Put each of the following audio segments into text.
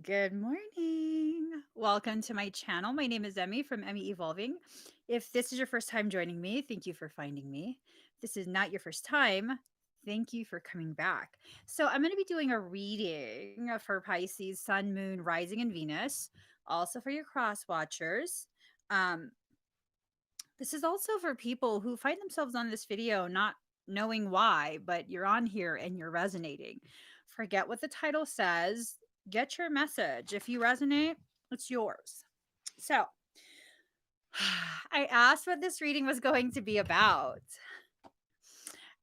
Good morning. Welcome to my channel. My name is Emmie from Emmie Evolving. If this is your first time joining me, thank you for finding me. If this is not your first time, thank you for coming back. So, I'm going to be doing a reading for Pisces, Sun, Moon, Rising, and Venus, also for your cross watchers. Um, this is also for people who find themselves on this video not knowing why, but you're on here and you're resonating. Forget what the title says. Get your message. If you resonate, it's yours. So, I asked what this reading was going to be about.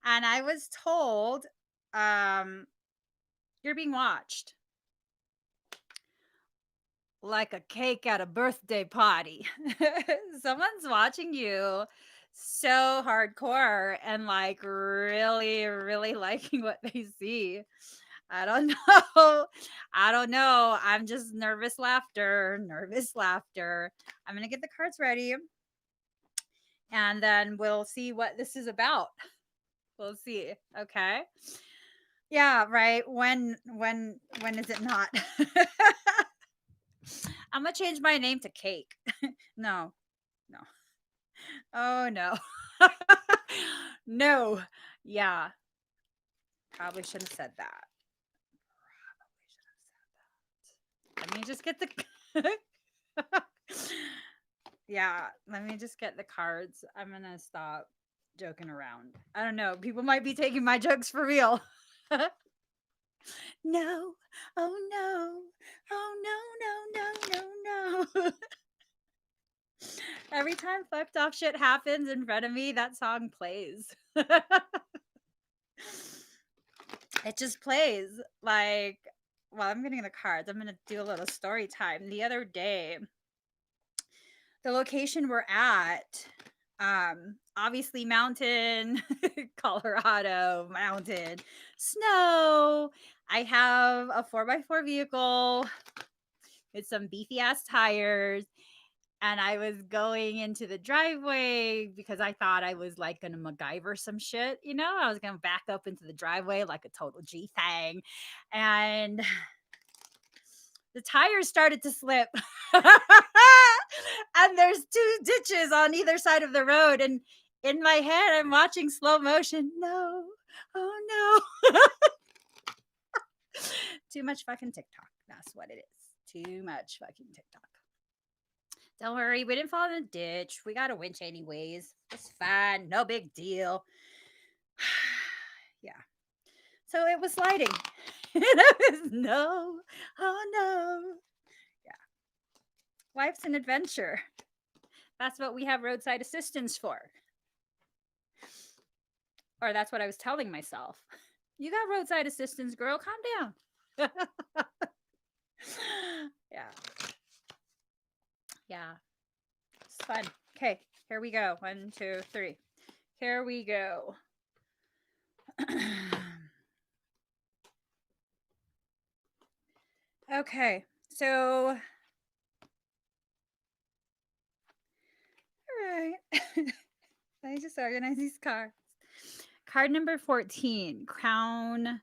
And I was told, you're being watched like a cake at a birthday party. Someone's watching you so hardcore and like really, really liking what they see. I don't know. I don't know. I'm just nervous laughter, nervous laughter. I'm going to get the cards ready and then we'll see what this is about. We'll see. Okay. Yeah, right. When is it not? I'm going to change my name to Cake. No. No. Oh no. No. Yeah. Probably should have said that. Let me just get the Yeah, let me just get the cards. I'm gonna stop joking around. I don't know. People might be taking my jokes for real. No. Oh no. Oh no, no, no, no, no. Every time fucked off shit happens in front of me, that song plays. It just plays like while I'm getting the cards. I'm gonna do a little story time. The other day, the location we're at, obviously mountain, Colorado, mountain, snow. I have a 4x4 vehicle with some beefy ass tires. And I was going into the driveway because I thought I was like gonna MacGyver some shit, you know? I was gonna back up into the driveway like a total G thing. And the tires started to slip. And there's two ditches on either side of the road. And in my head, I'm watching slow motion. No. Oh no. Too much fucking TikTok. That's what it is. Too much fucking TikTok. Don't worry, we didn't fall in a ditch. We got a winch anyways. It's fine. No big deal. Yeah. So it was sliding. No. Oh no. Yeah. Life's an adventure. That's what we have roadside assistance for. Or that's what I was telling myself. You got roadside assistance, girl. Calm down. Yeah. Yeah. It's fun. Okay. Here we go. 1, 2, 3. Here we go. Okay. So, all right. Let me just organize these cards. Card number 14, Crown,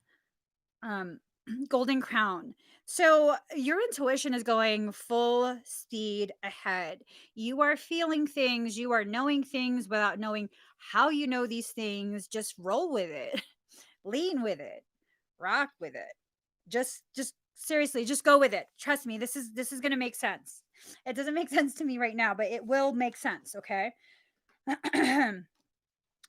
Golden Crown. So your intuition is going full speed ahead. You are feeling things, you are knowing things without knowing how you know these things. Just roll with it. Lean with it. Rock with it. Just seriously, just go with it. Trust me, this is going to make sense. It doesn't make sense to me right now, but it will make sense, okay?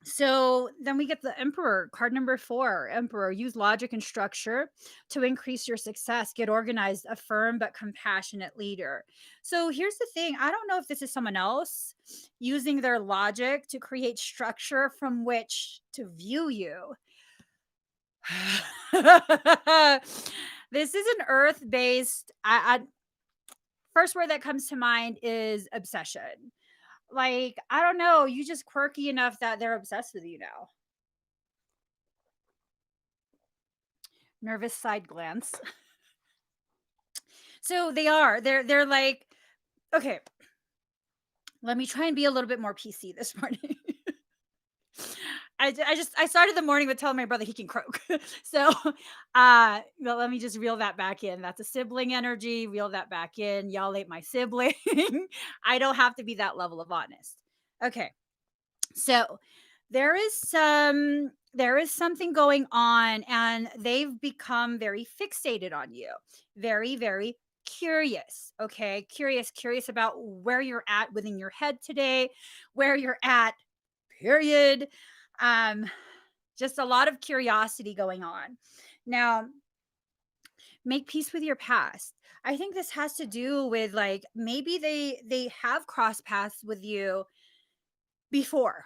So then we get the Emperor, card number 4. Emperor, use logic and structure to increase your success. Get organized, a firm but compassionate leader. So here's the thing. I don't know if this is someone else using their logic to create structure from which to view you. This is an earth-based, first word that comes to mind is obsession. Like, I don't know, you just quirky enough that they're obsessed with you now. Nervous side glance. So they are. They're like, okay. Let me try and be a little bit more PC this morning. I started the morning with telling my brother he can croak. So, but let me just reel that back in. That's a sibling energy. Reel that back in. Y'all ain't my sibling. I don't have to be that level of honest. Okay. So there is something going on, and they've become very fixated on you. Very, very curious. Okay. Curious about where you're at within your head today, where you're at, period. Um, just a lot of curiosity going on. Now, make peace with your past. I think this has to do with, like, maybe they have crossed paths with you before.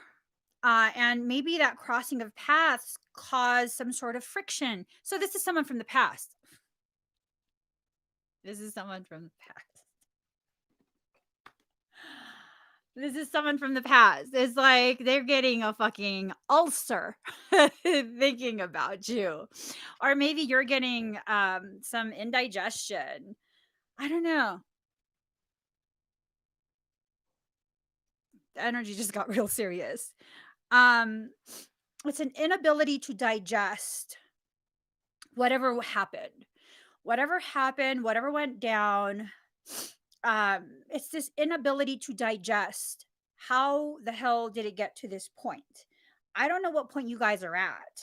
And maybe that crossing of paths caused some sort of friction. So this is someone from the past. This is someone from the past. This is someone from the past. It's like they're getting a fucking ulcer thinking about you. Or maybe you're getting some indigestion. I don't know. The energy just got real serious. Um it's an inability to digest whatever happened. Whatever happened, whatever went down, it's this inability to digest. How the hell did it get to this point? I don't know what point you guys are at.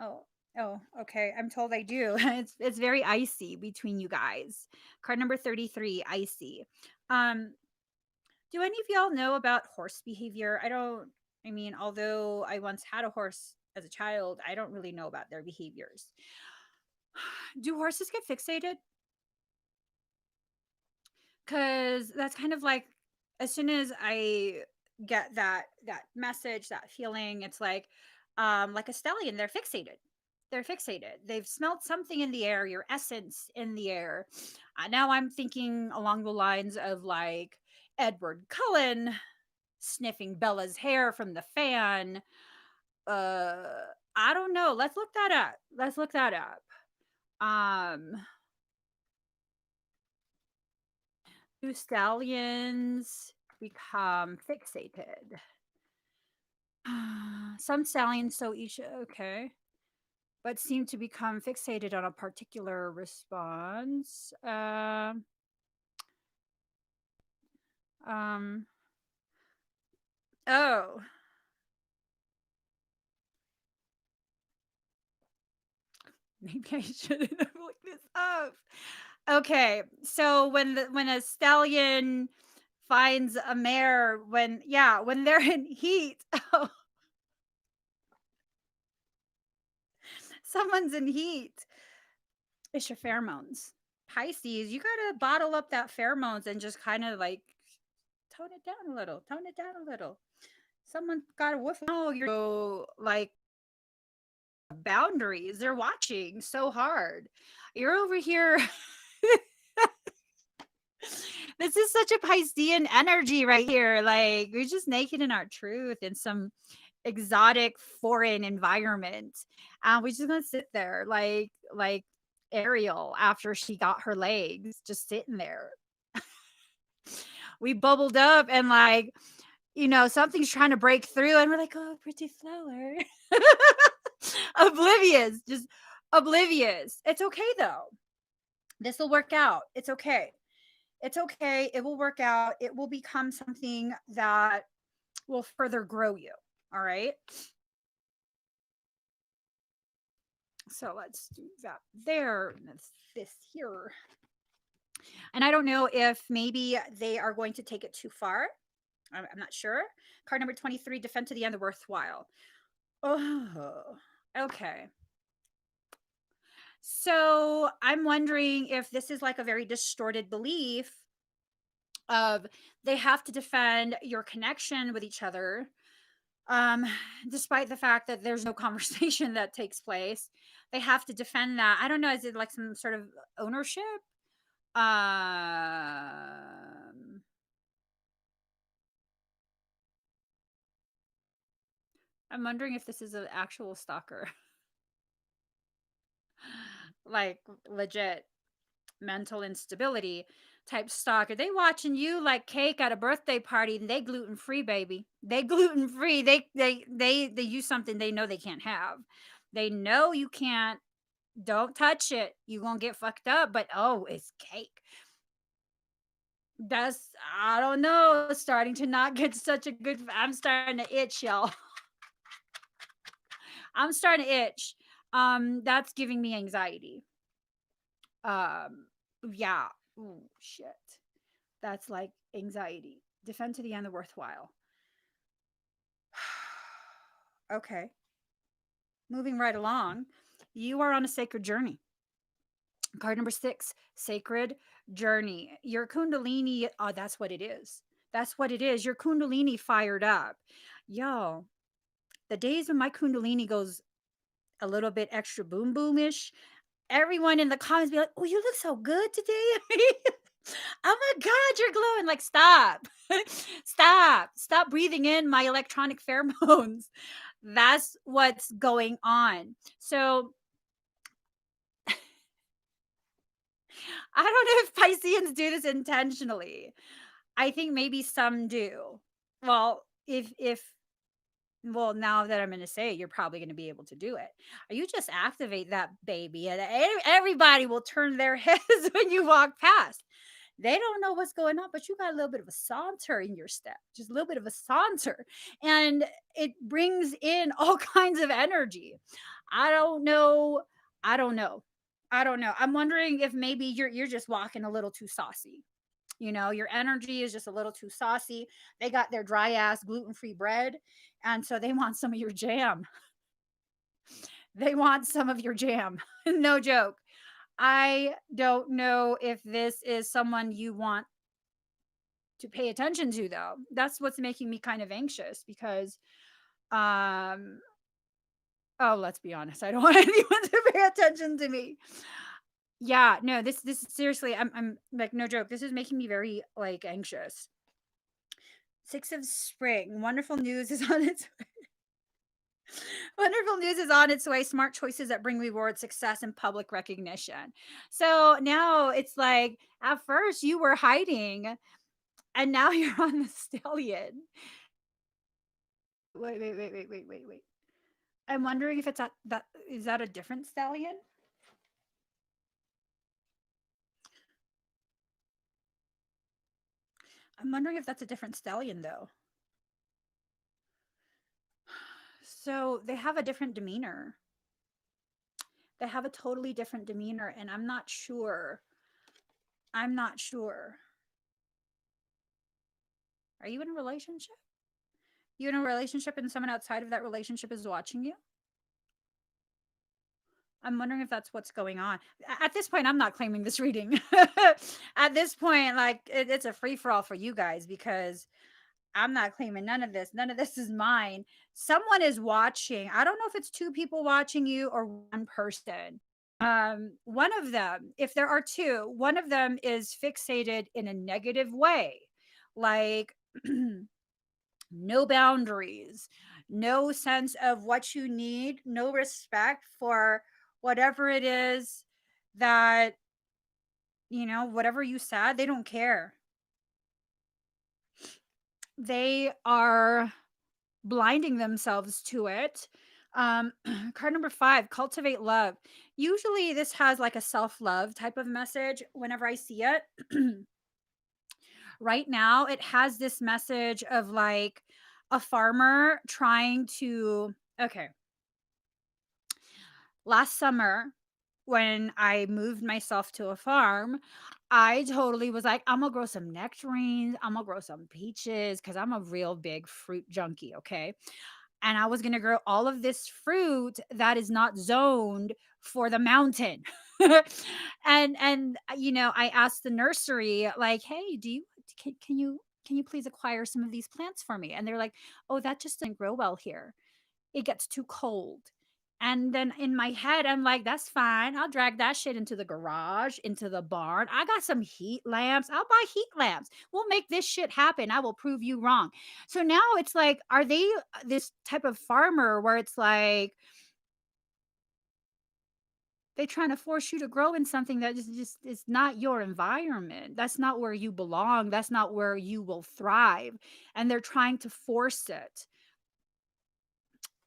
Oh, oh, okay. I'm told I do. It's very icy between you guys. Card number 33, icy. Um, do any of y'all know about horse behavior? I mean, although I once had a horse as a child, I don't really know about their behaviors. Do horses get fixated? Because that's kind of as soon as I get that message, that feeling, it's like a stallion. They're fixated. They've smelled something in the air, your essence in the air. Now I'm thinking along the lines of like Edward Cullen sniffing Bella's hair from the fan. uh I don't know. Let's look that up. um do stallions become fixated? Some stallions, so each, okay, but seem to become fixated on a particular response. Um, oh, maybe I shouldn't have looked this up. Okay, so when a stallion finds a mare, when they're in heat, oh, someone's in heat. It's your pheromones. Pisces, you gotta bottle up that pheromones and just kind of like tone it down a little. Tone it down a little. Someone got a woof. Oh, you're so like boundaries. They're watching so hard. You're over here. This is such a Piscean energy right here. Like we're just naked in our truth in some exotic foreign environment. We just gonna sit there like Ariel after she got her legs, just sitting there. We bubbled up and something's trying to break through, and we're like, oh, pretty flower. Oblivious, just oblivious. It's okay though. This will work out. It's okay. It's okay. It will work out. It will become something that will further grow you. All right. So let's do that there. And this here. And I don't know if maybe they are going to take it too far. I'm not sure. Card number 23, defend to the end, the worthwhile. Oh, okay. So I'm wondering if this is like a very distorted belief of they have to defend your connection with each other, um, despite the fact that there's no conversation that takes place. They have to defend that. I don't know. Is it like some sort of ownership? Um, I'm wondering if this is an actual stalker, like legit mental instability. type stalker. They watching you like cake at a birthday party, and they gluten free, baby. They gluten free. They use something they know they can't have. They know you can't. Don't touch it. You gonna get fucked up. But oh, it's cake. That's, I don't know. Starting to not get such a good. I'm starting to itch, y'all. I'm starting to itch. That's giving me anxiety. Um, yeah. Oh shit. That's like anxiety. Defend to the end the worthwhile. Okay. Moving right along. You are on a sacred journey. Card number 6, sacred journey. Your Kundalini, oh, that's what it is. That's what it is. Your Kundalini fired up. Yo, the days when my Kundalini goes a little bit extra boom boomish, everyone in the comments be like, "Oh, you look so good today." Oh my God, you're glowing. Like, stop. Stop breathing in my electronic pheromones. That's what's going on. So I don't know if Pisceans do this intentionally. I think maybe some do. Well, if well, now that I'm going to say it, you're probably going to be able to do it. Or you just activate that baby, and everybody will turn their heads when you walk past. They don't know what's going on, but you got a little bit of a saunter in your step, just a little bit of a saunter, and it brings in all kinds of energy. I don't know. I don't know. I don't know. I'm wondering if maybe you're just walking a little too saucy. You know, your energy is just a little too saucy. They got their dry ass gluten-free bread, and so they want some of your jam. They want some of your jam. No joke. I don't know if this is someone you want to pay attention to, though. That's what's making me kind of anxious because um oh, let's be honest. I don't want anyone to pay attention to me. Yeah, no, this is seriously, I'm like, no joke. This is making me very like anxious. 6 of spring. Wonderful news is on its way. Wonderful news is on its way. Smart choices that bring reward, success, and public recognition. So now it's like at first you were hiding and now you're on the stallion. Wait. I'm wondering if it's at that, is that a different stallion? I'm wondering if that's a different stallion though. So they have a different demeanor. They have a totally different demeanor, and I'm not sure. I'm not sure. Are you in a relationship? You in a relationship and someone outside of that relationship is watching you? I'm wondering if that's what's going on. At this point, I'm not claiming this reading. At this point, like it's a free for all for you guys because I'm not claiming none of this. None of this is mine. Someone is watching. I don't know if it's 2 people watching you or 1 person. One of them, if there are 2, one of them is fixated in a negative way. Like no boundaries, no sense of what you need, no respect for whatever it is that, you know, whatever you said, they don't care. They are blinding themselves to it. Card number 5, cultivate love. Usually this has like a self-love type of message whenever I see it. Right now it has this message of like a farmer trying to, okay, last summer when I moved myself to a farm, I totally was like, I'm gonna grow some nectarines, I'm gonna grow some peaches because I'm a real big fruit junkie, okay? And I was gonna grow all of this fruit that is not zoned for the mountain. And you know, I asked the nursery, like, hey, can you please acquire some of these plants for me? And they're like, oh, that just doesn't grow well here. It gets too cold. And then in my head, I'm like, that's fine. I'll drag that shit into the garage, into the barn. I got some heat lamps. I'll buy heat lamps. We'll make this shit happen. I will prove you wrong. So now it's like, are they this type of farmer where it's like, They're trying to force you to grow in something that just is not your environment. That's not where you belong. That's not where you will thrive. And they're trying to force it.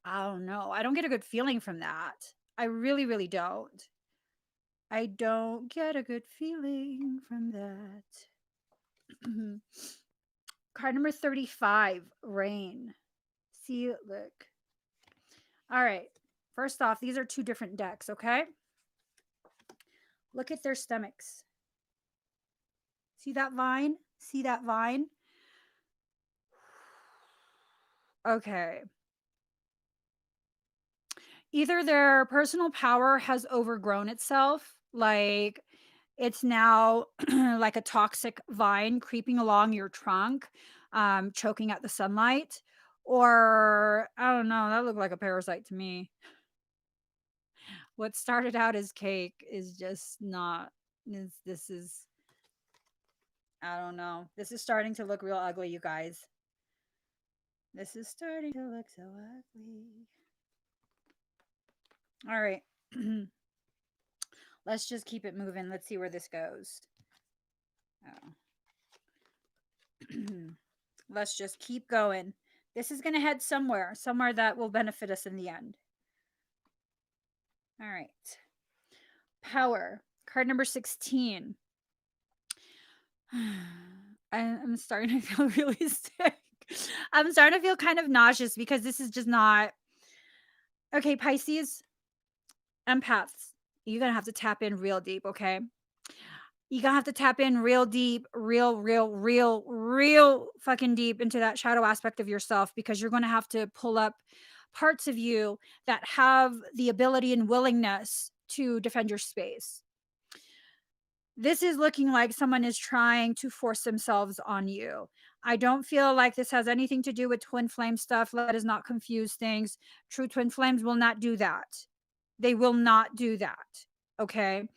I don't know. I don't get a good feeling from that. I really, really don't. I don't get a good feeling from that. Card number 35, Rain. See, look. All right. First off, these are two different decks, okay? Look at their stomachs. See that vine? See that vine? Okay. Either their personal power has overgrown itself, like it's now like a toxic vine creeping along your trunk, choking at the sunlight, or I don't know, that looked like a parasite to me. What started out as cake is just not. This is, I don't know. This is starting to look real ugly, you guys. This is starting to look so ugly. All right. Let's just keep it moving. Let's see where this goes. Oh. Let's just keep going. This is going to head somewhere that will benefit us in the end. All right. Power. Card number 16. I'm starting to feel really sick. I'm starting to feel kind of nauseous because this is just not. Okay, Pisces, empaths, you're going to have to tap in real deep, okay? You're going to have to tap in real deep, real fucking deep into that shadow aspect of yourself, because you're going to have to pull up parts of you that have the ability and willingness to defend your space. This is looking like someone is trying to force themselves on you. I don't feel like this has anything to do with twin flame stuff. Let us not confuse things. True twin flames will not do that. They will not do that. Okay.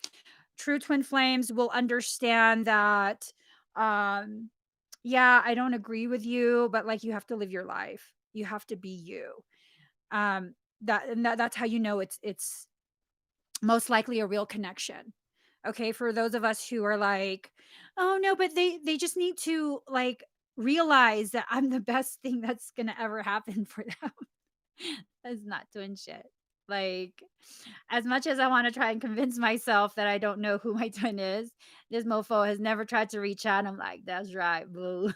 True twin flames will understand that, yeah, I don't agree with you, but like you have to live your life. You have to be you. That's how you know it's most likely a real connection. Okay, for those of us who are like, oh no, but they just need to like realize that I'm the best thing that's gonna ever happen for them. That's not doing shit. Like, as much as I want to try and convince myself that I don't know who my twin is, this mofo has never tried to reach out. I'm like, that's right, boo.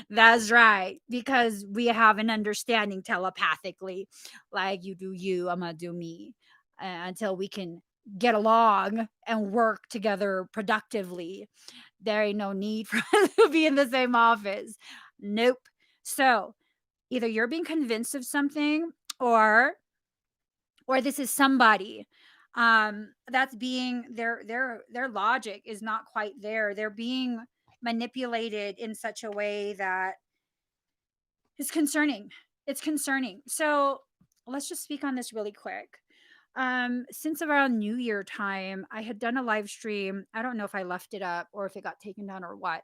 That's right. Because we have an understanding telepathically. Like, you do you, I'm going to do me. Until we can get along and work together productively. There ain't no need for us to be in the same office. Nope. So, either you're being convinced of something, or this is somebody that's being their logic is not quite there. They're being manipulated in such a way that is concerning. It's concerning. So let's just speak on this really quick. Since around New Year time, I had done a live stream. I don't know if I left it up or if it got taken down or what,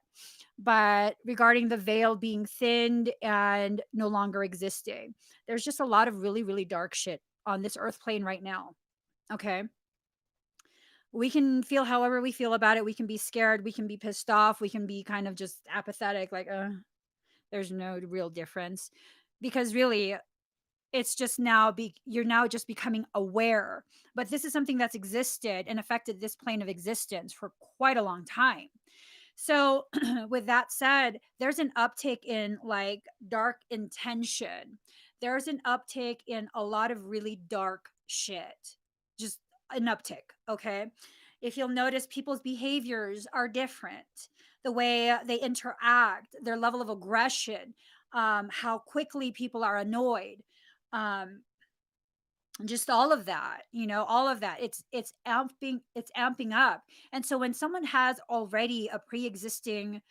but regarding the veil being thinned and no longer existing. There's just a lot of really, really dark shit on this earth plane right now. Okay. We can feel however we feel about it. We can be scared. We can be pissed off. We can be kind of just apathetic, like, there's no real difference. Because really, it's just now you're now just becoming aware. But this is something that's existed and affected this plane of existence for quite a long time. So with that said, there's an uptick in like dark intention. There's an uptick in a lot of really dark shit. Just an uptick, okay? If you'll notice, people's behaviors are different. The way they interact, their level of aggression, how quickly people are annoyed, um, just all of that, all of that, it's amping up. And so when someone has already a pre-existing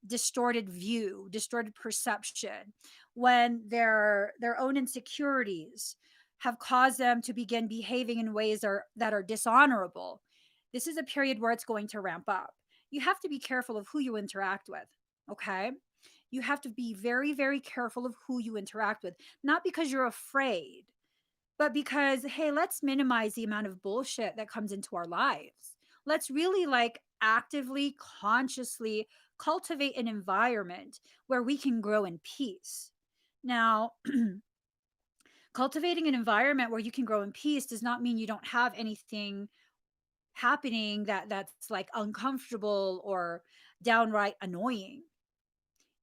distorted view, distorted perception, when their own insecurities have caused them to begin behaving in ways that are dishonorable, this is a period where it's going to ramp up. You have to be careful of who you interact with. Okay, you have to be very, very careful of who you interact with, not because you're afraid, but because, hey, let's minimize the amount of bullshit that comes into our lives. Let's really like actively, consciously cultivate an environment where we can grow in peace. Now, cultivating an environment where you can grow in peace does not mean you don't have anything happening that's like uncomfortable or downright annoying.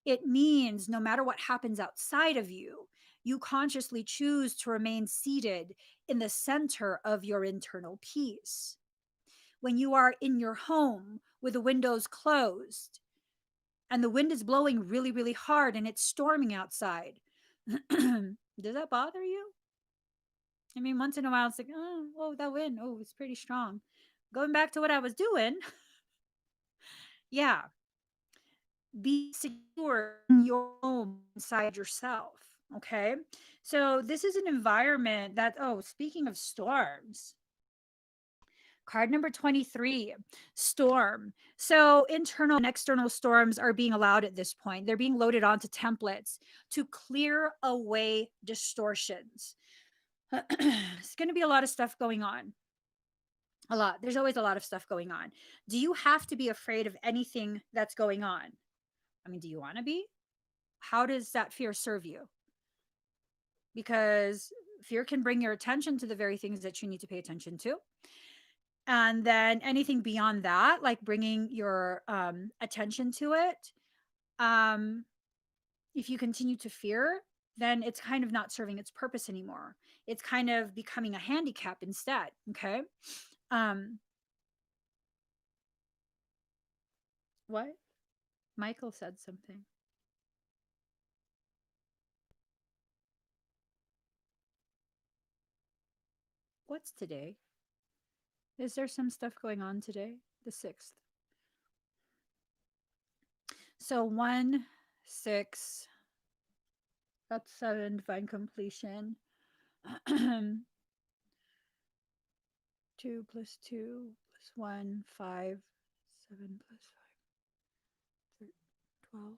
It means no matter what happens outside of you, you consciously choose to remain seated in the center of your internal peace. When you are in your home with the windows closed and the wind is blowing really, really hard and it's storming outside, does that bother you? I mean, once in a while, it's like, oh, that wind, oh, it's pretty strong. Going back to what I was doing, yeah, be secure in your home inside yourself. Okay. So this is an environment that, oh, speaking of storms, card number 23, storm. So internal and external storms are being allowed at this point. They're being loaded onto templates to clear away distortions. It's going to be a lot of stuff going on. A lot. There's always a lot of stuff going on. Do you have to be afraid of anything that's going on? I mean, do you want to be? How does that fear serve you? Because fear can bring your attention to the very things that you need to pay attention to. And then anything beyond that, like bringing your attention to it, um, if you continue to fear, then it's kind of not serving its purpose anymore. It's kind of becoming a handicap instead. Okay. Um, what? Michael said something. What's today? Is there some stuff going on today? The 6th. So 1, 6, that's 7, divine completion. 2 plus 2 plus 1, 5, 7 plus 5, 12.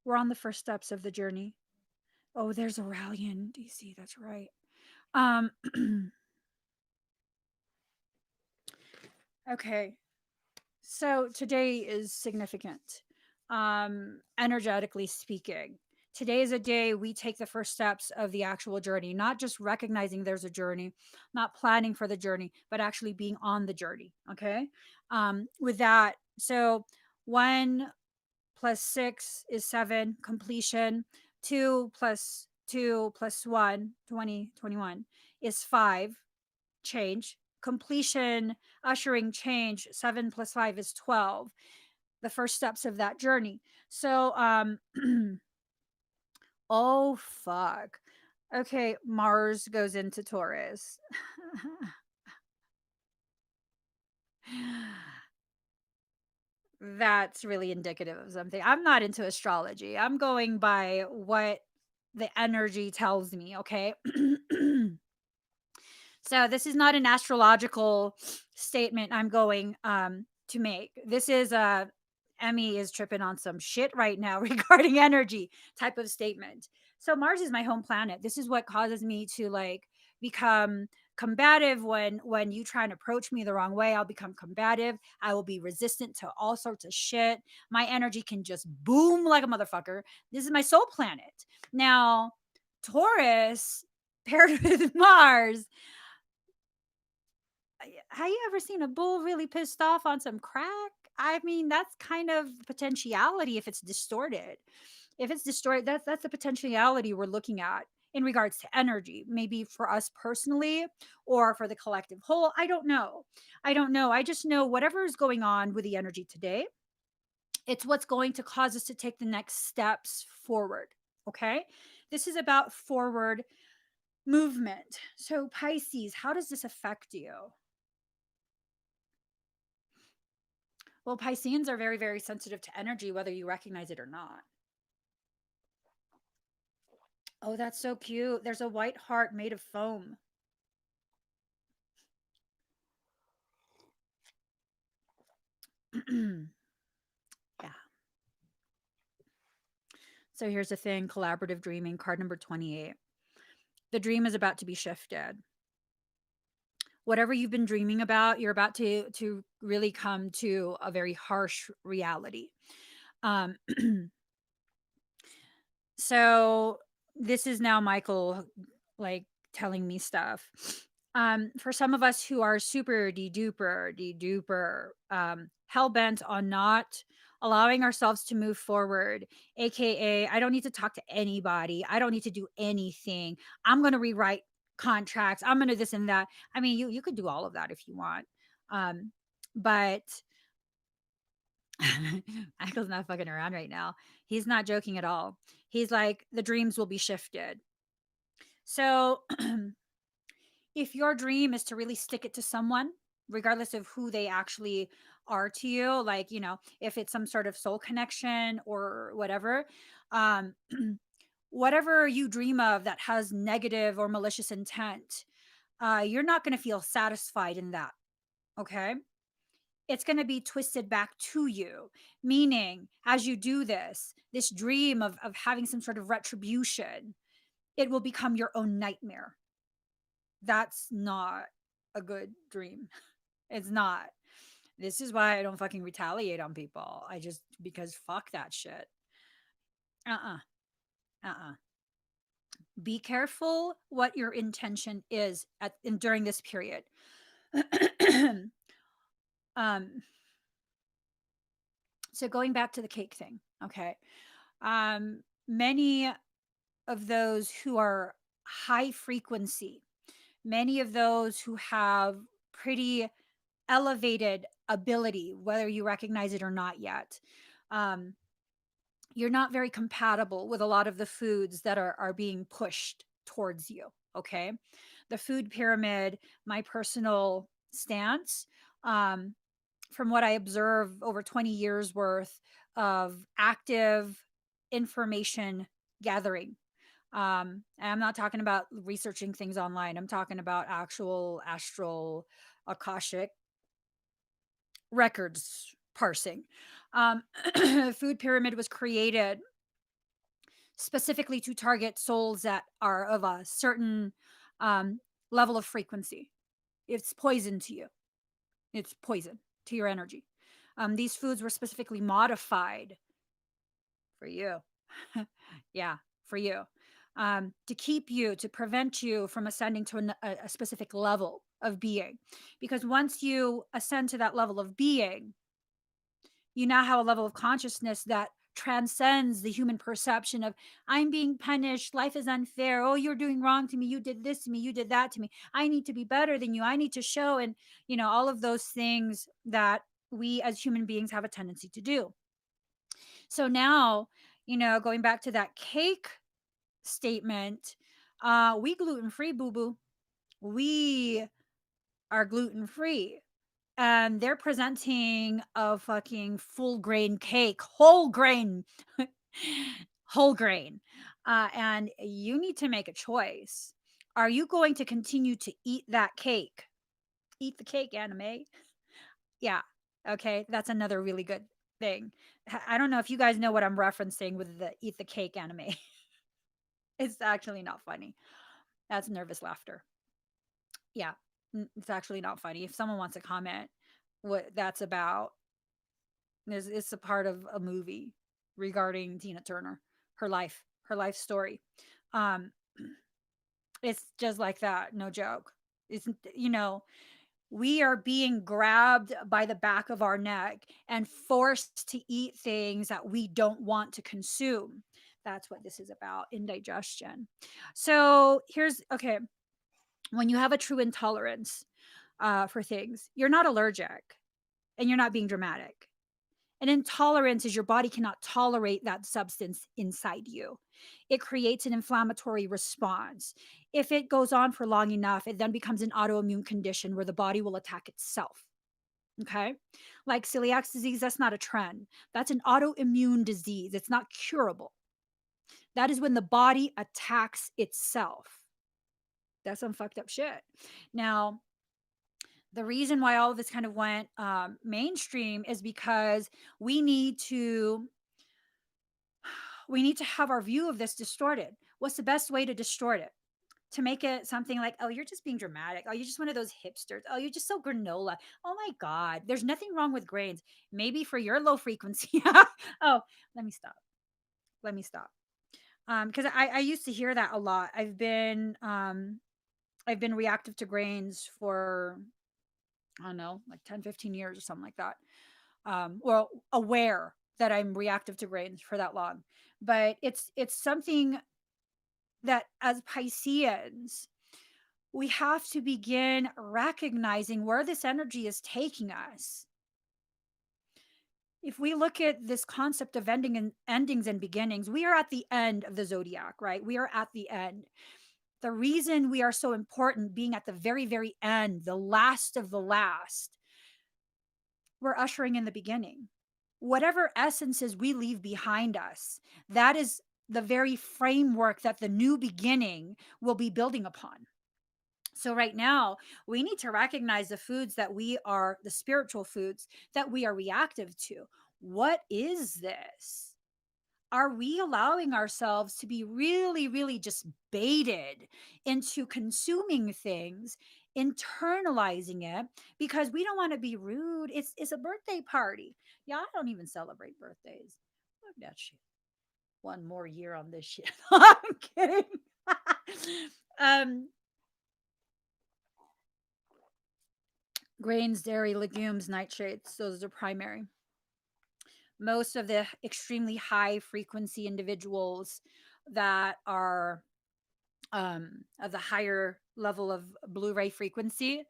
We're on the first steps of the journey. Oh, there's Aurelian DC. That's right. Okay. So today is significant, energetically speaking. Today is a day we take the first steps of the actual journey, not just recognizing there's a journey, not planning for the journey, but actually being on the journey. Okay. With that, so 1 plus 6 is 7, completion. 2 plus 2 plus 1, 20, 21 is 5, change. Completion, ushering change, 7 plus 5 is 12. The first steps of that journey. So, oh, fuck. Okay, Mars goes into Taurus. That's really indicative of something. I'm not into astrology. I'm going by what the energy tells me, okay? So this is not an astrological statement I'm going to make. This is a Emmie is tripping on some shit right now regarding energy type of statement. So Mars is my home planet. This is what causes me to like become combative when you try and approach me the wrong way. I'll become combative. I will be resistant to all sorts of shit. My energy can just boom like a motherfucker. This is my soul planet. Now, Taurus paired with Mars, have you ever seen a bull really pissed off on some crack? I mean, that's kind of potentiality if it's distorted. If it's distorted, that's the potentiality we're looking at in regards to energy, maybe for us personally or for the collective whole. I don't know. I don't know. I just know whatever is going on with the energy today, it's what's going to cause us to take the next steps forward. Okay. This is about forward movement. So, Pisces, how does this affect you? Well, Pisceans are very, very sensitive to energy, whether you recognize it or not. Oh, that's so cute. There's a white heart made of foam. Yeah. So here's the thing, collaborative dreaming, card number 28. The dream is about to be shifted. Whatever you've been dreaming about, you're about to really come to a very harsh reality. Um, so this is now Michael, like, telling me stuff. For some of us who are super de duper, hell bent on not allowing ourselves to move forward, aka I don't need to talk to anybody, I don't need to do anything, I'm going to rewrite contracts, I'm going to this and that. I mean, you could do all of that if you want. But Michael's not fucking around right now. He's not joking at all. He's like, the dreams will be shifted. So if your dream is to really stick it to someone, regardless of who they actually are to you, like, if it's some sort of soul connection or whatever, um, whatever you dream of that has negative or malicious intent, you're not going to feel satisfied in that. Okay. It's going to be twisted back to you, meaning as you do this dream of having some sort of retribution, it will become your own nightmare. That's not a good dream. It's not. This is why I don't fucking retaliate on people. Because fuck that shit. Uh-uh. Uh-uh. Be careful what your intention is during this period. um so going back to the cake thing, okay. Many of those who are high frequency, many of those who have pretty elevated ability, whether you recognize it or not yet, um, you're not very compatible with a lot of the foods that are being pushed towards you. Okay. The food pyramid, my personal stance, um, from what I observe over 20 years worth of active information gathering. And I'm not talking about researching things online. I'm talking about actual astral akashic records parsing. Um, Food pyramid was created specifically to target souls that are of a certain um, level of frequency. It's poison to you. It's poison to your energy. These foods were specifically modified for you. Yeah, for you. To keep you, to prevent you from ascending to a specific level of being. Because once you ascend to that level of being, you now have a level of consciousness that transcends the human perception of I'm being punished, life is unfair, oh, you're doing wrong to me, you did this to me, you did that to me, I need to be better than you, I need to show, and all of those things that we as human beings have a tendency to do. So now, going back to that cake statement, we gluten free, boo boo. We are gluten free. And they're presenting a fucking full grain cake, whole grain, whole grain. And you need to make a choice. Are you going to continue to eat that cake? Eat the cake, anime. Yeah. Okay. That's another really good thing. I don't know if you guys know what I'm referencing with the eat the cake anime. It's actually not funny. That's nervous laughter. Yeah. It's actually not funny. If someone wants to comment what that's about, it's a part of a movie regarding Tina Turner, her life story. Um, it's just like that, no joke. It's we are being grabbed by the back of our neck and forced to eat things that we don't want to consume. That's what this is about, indigestion. So here's okay. When you have a true intolerance for things, you're not allergic and you're not being dramatic. An intolerance is your body cannot tolerate that substance inside you. It creates an inflammatory response. If it goes on for long enough, it then becomes an autoimmune condition where the body will attack itself. Okay. Like celiac disease, that's not a trend. That's an autoimmune disease. It's not curable. That is when the body attacks itself. That's some fucked up shit. Now, the reason why all of this kind of went mainstream is because we need to have our view of this distorted. What's the best way to distort it? to make it something like, oh, you're just being dramatic. Oh, you're just one of those hipsters. Oh, you're just so granola. Oh my God. There's nothing wrong with grains. Maybe for your low frequency. Oh, let me stop. Let me stop. Because I used to hear that a lot. I've been reactive to grains for, I don't know, like 10, 15 years or something like that. Well, aware that I'm reactive to grains for that long. But it's something that as Pisceans, we have to begin recognizing where this energy is taking us. If we look at this concept of endings and beginnings, we are at the end of the zodiac, right? We are at the end. The reason we are so important being at the very, very end, the last of the last, we're ushering in the beginning. Whatever essences we leave behind us, that is the very framework that the new beginning will be building upon. So right now, we need to recognize the foods that we are, the spiritual foods that we are reactive to. What is this? Are we allowing ourselves to be really, really just baited into consuming things, internalizing it because we don't want to be rude? It's a birthday party. Yeah, I don't even celebrate birthdays. Fuck that shit. One more year on this shit. I'm kidding. um, Grains, dairy, legumes, nightshades, those are primary. Most of the extremely high frequency individuals that are of the higher level of Blu-ray frequency,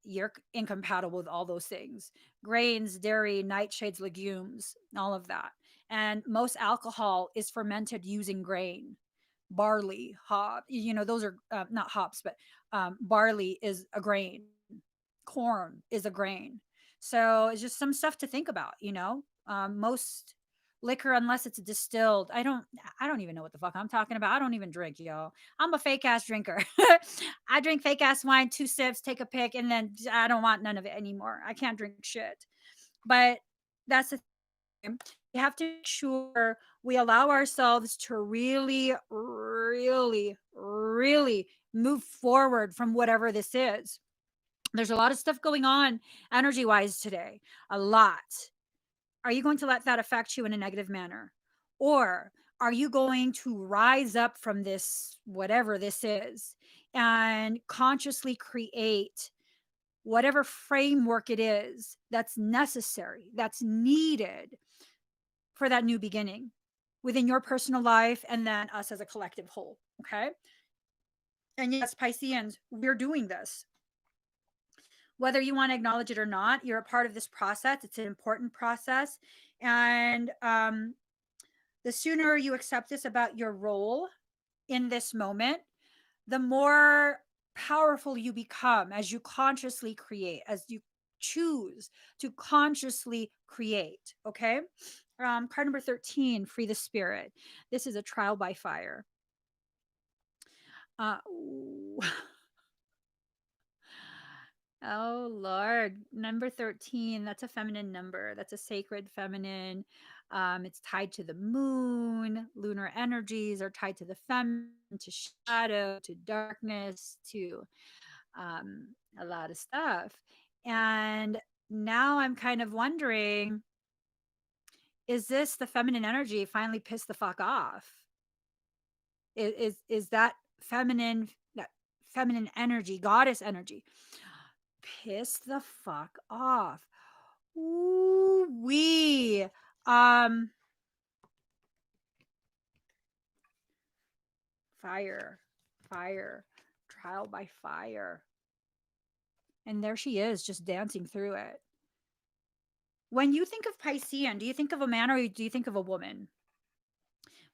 you're incompatible with all those things. Grains, dairy, nightshades, legumes, all of that. And most alcohol is fermented using grain. Barley, hop, those are not hops, but barley is a grain. Corn is a grain. So it's just some stuff to think about, most liquor, unless it's distilled, I don't even know what the fuck I'm talking about. I don't even drink, yo. I'm a fake ass drinker. I drink fake ass wine, 2 sips, take a pic, and then I don't want none of it anymore. I can't drink shit. But that's the thing. We have to make sure we allow ourselves to really, really, really move forward from whatever this is. There's a lot of stuff going on energy wise today, a lot. Are you going to let that affect you in a negative manner? Or are you going to rise up from this, whatever this is, and consciously create whatever framework it is that's necessary, that's needed for that new beginning within your personal life and then us as a collective whole? Okay. And yes, Pisceans, we're doing this. Whether you want to acknowledge it or not, you're a part of this process. It's an important process. And the sooner you accept this about your role in this moment, the more powerful you become as you consciously create, as you choose to consciously create. Okay. Card number 13, free the spirit. This is a trial by fire. Uh, Oh Lord, number 13, that's a feminine number. That's a sacred feminine. It's tied to the moon. Lunar energies are tied to the feminine, to shadow, to darkness, to a lot of stuff. And now I'm kind of wondering, is this the feminine energy finally pissed the fuck off? Is that feminine energy, goddess energy, piss the fuck off? Ooh wee. Um, fire, fire, trial by fire. And there she is, just dancing through it. When you think of Piscean, do you think of a man or do you think of a woman?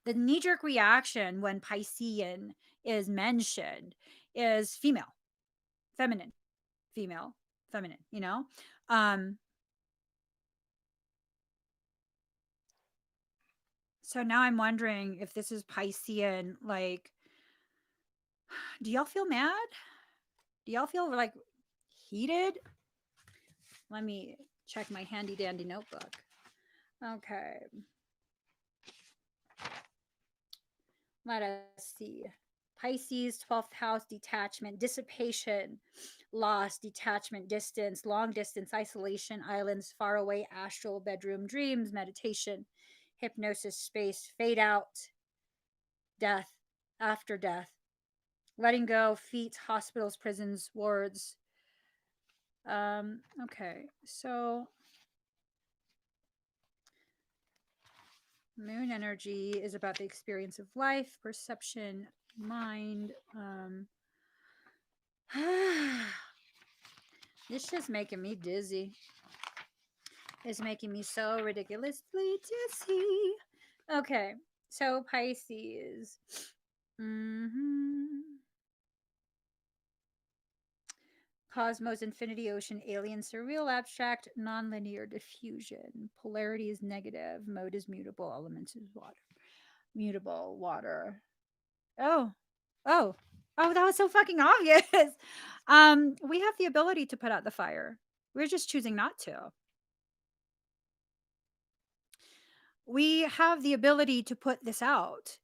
The knee jerk reaction when Piscean is mentioned is female, feminine, female, feminine. Um, so now I'm wondering if this is Piscean, like, do y'all feel mad? Do y'all feel like heated? Let me check my handy dandy notebook. Okay. Let us see. Pisces, 12th house, detachment, dissipation, loss, detachment, distance, long distance, isolation, islands, far away, astral, bedroom, dreams, meditation, hypnosis, space, fade out, death, after death, letting go, feet, hospitals, prisons, wards. Okay, so moon energy is about the experience of life, perception, mind. This shit's making me dizzy. It's making me so ridiculously dizzy. Okay, so Pisces. Cosmos, infinity, ocean, alien, surreal, abstract, nonlinear, diffusion. Polarity is negative. Mode is mutable. Element is water. Mutable, water. Oh, oh, oh, that was so fucking obvious. We have the ability to put out the fire. We're just choosing not to. We have the ability to put this out.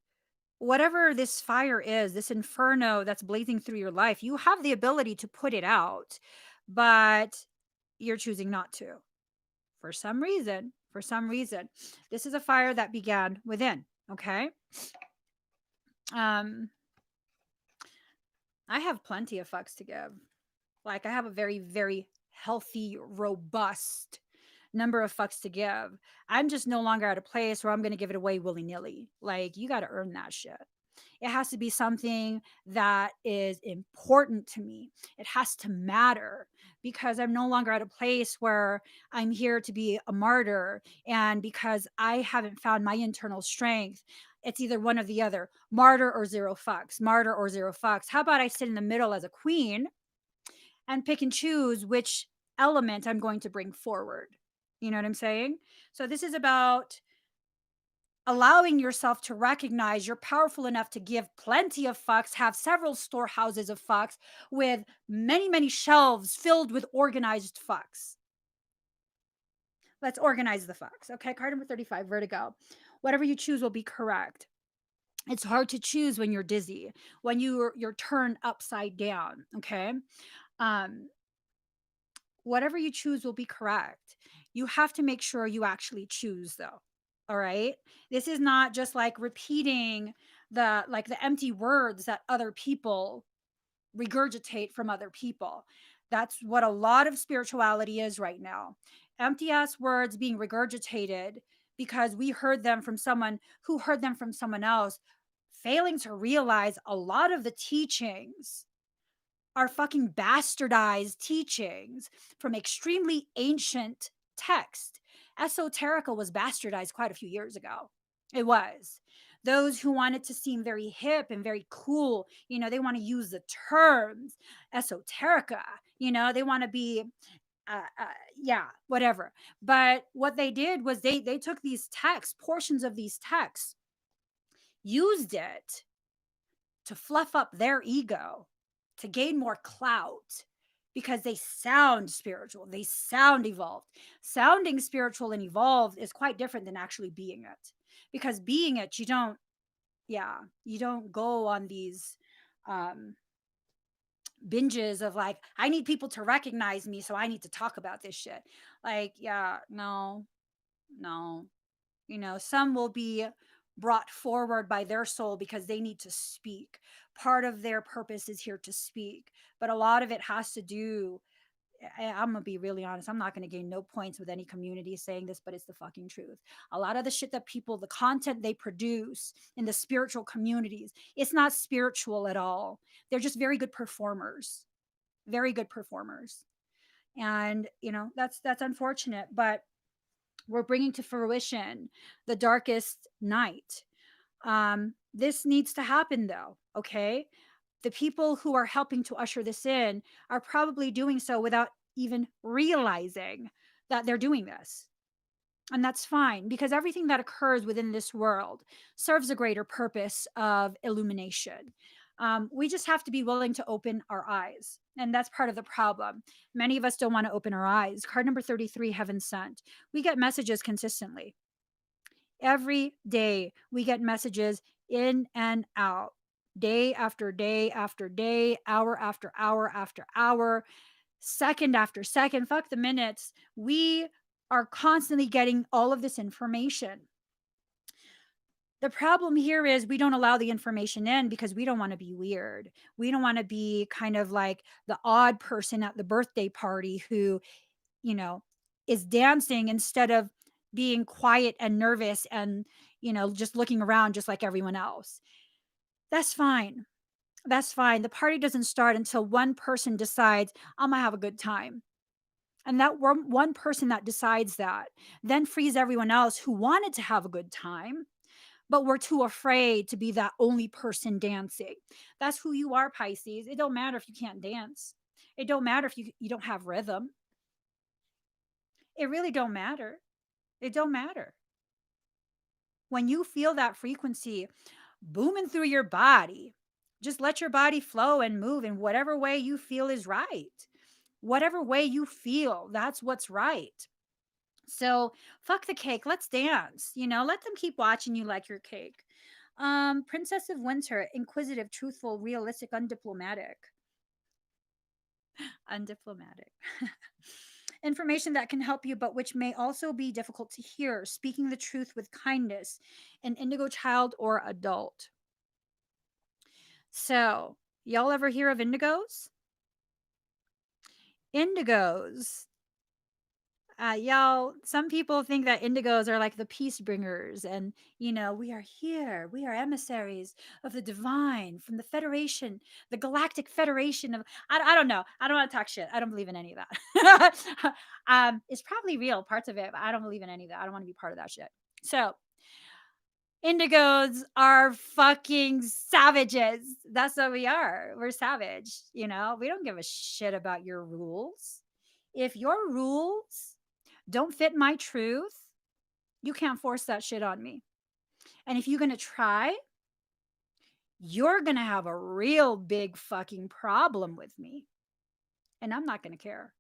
Whatever this fire is, this inferno that's blazing through your life, you have the ability to put it out, but you're choosing not to. For some reason, this is a fire that began within, okay? I have plenty of fucks to give. Like, I have a very, very healthy, robust number of fucks to give. I'm just no longer at a place where I'm going to give it away willy-nilly. Like, you got to earn that shit. It has to be something that is important to me. It has to matter, because I'm no longer at a place where I'm here to be a martyr. And because I haven't found my internal strength, it's either one or the other, martyr or zero fucks, martyr or zero fucks. How about I sit in the middle as a queen and pick and choose which element I'm going to bring forward? You know what I'm saying? So this is about allowing yourself to recognize you're powerful enough to give plenty of fucks, have several storehouses of fucks with many, many shelves filled with organized fucks. Let's organize the fucks. Okay, card number 35, vertigo. Whatever you choose will be correct. It's hard to choose when you're dizzy, when you're turned upside down. Okay. Whatever you choose will be correct. You have to make sure you actually choose, though. All right. This is not just like repeating the empty words that other people regurgitate from other people. That's what a lot of spirituality is right now. Empty ass words being regurgitated because we heard them from someone who heard them from someone else, failing to realize a lot of the teachings are fucking bastardized teachings from extremely ancient text. Esoterica was bastardized quite a few years ago. It was. Those who wanted to seem very hip and very cool, they want to use the terms esoterica, they want to be, yeah, whatever. But what they did was they took these texts, portions of these texts, used it to fluff up their ego, to gain more clout, because they sound spiritual, they sound evolved. Sounding spiritual and evolved is quite different than actually being it. Because being it, you don't go on these binges of like, I need people to recognize me, so I need to talk about this shit. Like, yeah, no. Some will be brought forward by their soul because they need to speak. Part of their purpose is here to speak, but a lot of it has to do. I'm gonna be really honest. I'm not gonna gain no points with any community saying this, but it's the fucking truth. A lot of the shit that people, the content they produce in the spiritual communities, it's not spiritual at all. They're just very good performers, very good performers, and that's unfortunate, but we're bringing to fruition the darkest night. This needs to happen, though. Okay, the people who are helping to usher this in are probably doing so without even realizing that they're doing this. And that's fine, because everything that occurs within this world serves a greater purpose of illumination. We just have to be willing to open our eyes. And that's part of the problem. Many of us don't want to open our eyes. Card number 33, Heaven Sent. We get messages consistently. Every day we get messages in and out. day after day after day, hour after hour after hour, second after second, fuck the minutes. We are constantly getting all of this information. The problem here is we don't allow the information in because we don't want to be weird. We don't want to be kind of like the odd person at the birthday party who, you know, is dancing instead of being quiet and nervous and, just looking around just like everyone else. That's fine. That's fine. The party doesn't start until one person decides, I'm going to have a good time. And that one person that decides that then frees everyone else who wanted to have a good time, but we're too afraid to be that only person dancing. That's who you are, Pisces. It don't matter if you can't dance. It don't matter if you don't have rhythm. It really don't matter. It don't matter. When you feel that frequency booming through your body, just let your body flow and move in whatever way you feel is right. Whatever way you feel, that's what's right. So fuck the cake. Let's dance. Let them keep watching you like your cake. Princess of Winter, inquisitive, truthful, realistic, undiplomatic. Undiplomatic. Information that can help you, but which may also be difficult to hear. Speaking the truth with kindness. An indigo child or adult. So, y'all ever hear of indigos? Indigos. Y'all, some people think that indigos are like the peace bringers, and we are here. We are emissaries of the divine from the Federation, the Galactic Federation of. I don't know. I don't want to talk shit. I don't believe in any of that. It's probably real parts of it, but I don't believe in any of that. I don't want to be part of that shit. So, indigos are fucking savages. That's what we are. We're savage. We don't give a shit about your rules. If your rules don't fit my truth, you can't force that shit on me. And if you're going to try, you're going to have a real big fucking problem with me. And I'm not going to care.